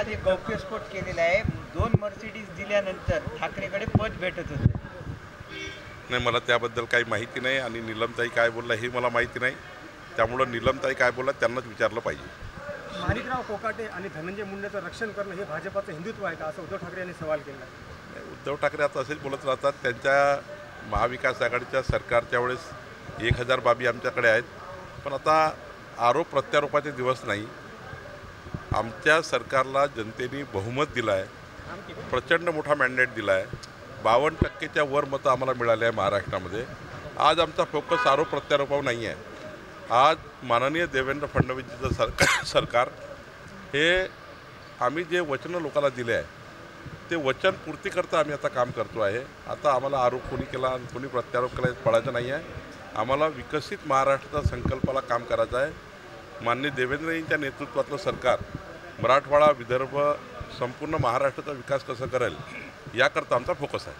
काल एक गौप्यस्फोट केलेला आहे. 2 मर्सिडीज दिल्यानंतर ठाकरेकडे पद भेटत होतं. नाही, मला त्याबद्दल काही माहिती नाही आणि नीलमताई काय बोलला हे मला माहिती नाही. त्यामुळं नीलमताई काय बोलला त्यांनाच विचारलं पाहिजे. माणिकराव कोकाटे आणि धनंजय मुंडेचं रक्षण करणं हे भाजपाचं हिंदुत्व आहे का, असं उद्धव ठाकरे यांनी सवाल केला. उद्धव ठाकरे आता असेच बोलत राहतात. त्यांच्या महाविकास आघाडीच्या सरकारच्या वेळेस 1000 बाबी आमच्याकडे आहेत, पण आता आरोप प्रत्यारोपाचे दिवस नाही. आमच्या सरकारला जनतेने बहुमत दिलं आहे, प्रचंड मोठा मॅन्डेट दिला आहे. 52%च्या वर मतं आम्हाला मिळाले आहे महाराष्ट्रामध्ये. आज आमचा फोकस आरोप प्रत्यारोपावर नाही आहे. आज माननीय देवेंद्र फडणवीसचं सरकार हे आम्ही जे वचनं लोकांना दिले आहे ते वचन पूर्तीकरता आम्ही आता काम करतो आहे. आता आम्हाला आरोप कोणी केला आणि कोणी प्रत्यारोप केला पडायचं नाही आहे. आम्हाला विकसित महाराष्ट्राचा संकल्पाला काम करायचं आहे. माननीय देवेंद्र यांच्या नेतृत्वातलं सरकार मराठवाडा, विदर्भ, संपूर्ण महाराष्ट्राचा विकास कसं करेल याकरता आमचा फोकस आहे.